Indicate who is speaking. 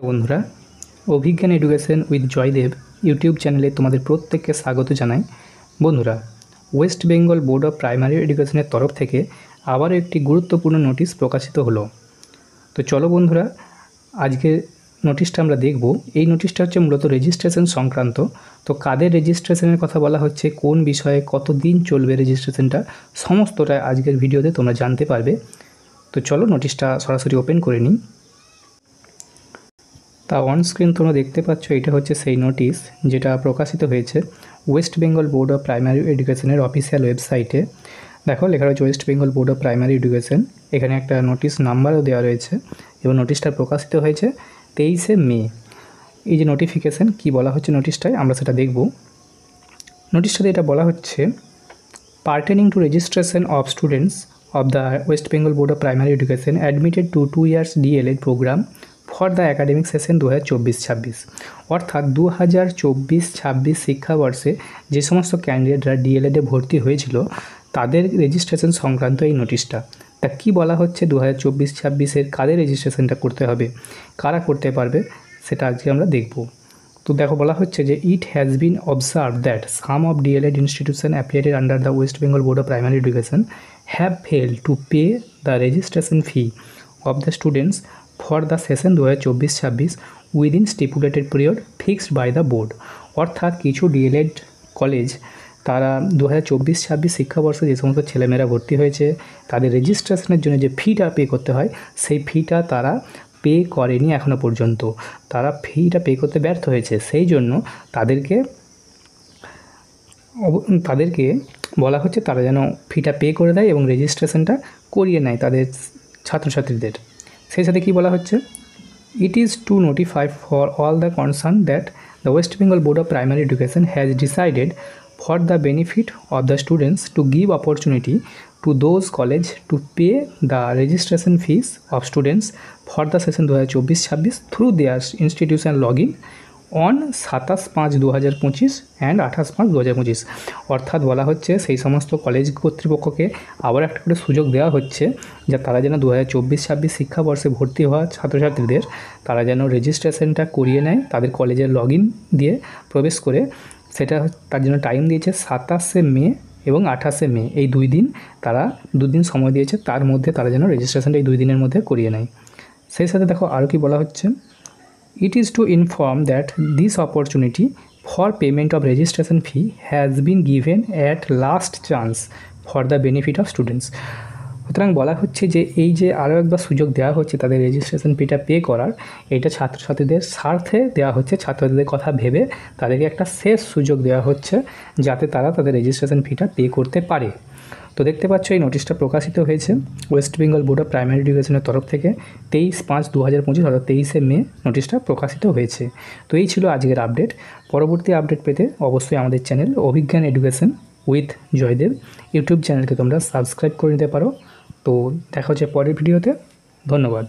Speaker 1: বন্ধুরা, অভিজ্ঞান education with Joydeb YouTube চ্যানেলে তোমাদের প্রত্যেককে স্বাগত জানাই। বন্ধুরা, West Bengal board of primary এডুকেশনের তরফ থেকে আবারও একটি গুরুত্বপূর্ণ নোটিশ প্রকাশিত হলো। তো চলো বন্ধুরা, আজকে নোটিশটা আমরা দেখব। এই নোটিশটা হচ্ছে মূলত রেজিস্ট্রেশন সংক্রান্ত। তো কাদের রেজিস্ট্রেশনের কথা বলা হচ্ছে, কোন বিষয়ে কতদিন চলবে রেজিস্ট্রেশনটা, সমস্তটা আজকের ভিডিওতে তোমরা জানতে পারবে। তো চলো নোটিশটা সরাসরি ওপেন করে নিই। তা অন স্ক্রিন তোমরা দেখতে পাচ্ছ, এটা হচ্ছে সেই নোটিশ যেটা প্রকাশিত হয়েছে West Bengal board of primary এডুকেশনের অফিসিয়াল ওয়েবসাইটে। দেখো লেখা রয়েছে West Bengal board of primary education. এখানে একটা নোটিশ নাম্বারও দেওয়া রয়েছে এবং নোটিশটা প্রকাশিত হয়েছে 23শে মে। এই যে নোটিফিকেশান কি বলা হচ্ছে নোটিশটায়, আমরা সেটা দেখব। নোটিশটাতে এটা বলা হচ্ছে, pertaining to registration of students of the West Bengal Board of Primary Education admitted to 2 years DLED program for the academic session 2024-26 অর্থাৎ 2024-26 শিক্ষাবর্ষে যে সমস্ত ক্যান্ডিডেটরা ডিএলএডে ভর্তি হয়েছিল তাদের রেজিস্ট্রেশন সংক্রান্ত এই নোটিশটা। তা কী বলা হচ্ছে, 2024-26 কাদের রেজিস্ট্রেশনটা করতে হবে, কারা করতে পারবে, সেটা আজকে আমরা দেখব। তো দেখো বলা হচ্ছে যে it has been observe that some of DElEd institution affiliated under the West Bengal board of primary education have failed to pay the registration fee of the students for the session 2024-26 within stipulated period fixed by the board। অর্থাৎ কিছু D.El.Ed college তারা 2024-26 শিক্ষাবর্ষে যে সমস্ত ছেলেমেয়েরা ভর্তি হয়েছে তাদের রেজিস্ট্রেশনের জন্য যে ফিটা পে করতে হয়, সেই ফিটা তারা পে করেনি এখনও পর্যন্ত। তারা ফিটা পে করতে ব্যর্থ হয়েছে, সেই জন্য তাদেরকে বলা হচ্ছে তারা যেন ফিটা পে করে দেয় এবং রেজিস্ট্রেশনটা করিয়ে নেয় তাদের ছাত্রছাত্রীদের। সেই সাথে কী বলা হচ্ছে, it is to notify for all the concern that the West Bengal board of primary education has decided for the benefit of the students to give opportunity to those college to pay the registration fees of students for the session 2024-26 through their institution login on 27/5/2025 and 28/5/2025। অর্থাৎ বলা হচ্ছে সেই সমস্ত college কর্তৃপক্ষকে আবার একটা করে সুযোগ দেওয়া হচ্ছে যা তারা যেন 2024-26 শিক্ষাবর্ষে ভর্তি হওয়া ছাত্রছাত্রীদের তারা যেন রেজিস্ট্রেশনটা করিয়ে নেয় তাদের কলেজের লগইন দিয়ে প্রবেশ করে। সেটা তার জন্য টাইম দিয়েছে 27শে মে এবং 28শে মে, এই তারা দুদিন সময় দিয়েছে, তার মধ্যে তারা যেন রেজিস্ট্রেশনটা এই 2 দিনের মধ্যে করিয়ে নেয়। সেই সাথে দেখো আরও কি বলা হচ্ছে, it is to inform that this opportunity for payment of registration fee has been given at last chance for the benefit of students. সুতরাং বলা হচ্ছে যে এই যে আরও একবার সুযোগ দেওয়া হচ্ছে তাদের রেজিস্ট্রেশন ফিটা পে করার, এটা ছাত্রছাত্রীদের স্বার্থে দেওয়া হচ্ছে, ছাত্রছাত্রীদের কথা ভেবে তাদেরকে একটা শেষ সুযোগ দেওয়া হচ্ছে যাতে তারা তাদের রেজিস্ট্রেশন ফিটা পে করতে পারে। তো দেখতে পাচ্ছ এই নোটিশটা প্রকাশিত হয়েছে West Bengal board of primary এডুকেশনের তরফ থেকে 23/5/2025 অর্থাৎ 23শে মে নোটিশটা প্রকাশিত হয়েছে। তো এই ছিল আজকের আপডেট। পরবর্তী আপডেট পেতে অবশ্যই আমাদের channel Abhigyan education with Joydeb YouTube চ্যানেলকে তোমরা সাবস্ক্রাইব করে নিতে পারো। তো দেখা হচ্ছে পরের ভিডিওতে। ধন্যবাদ।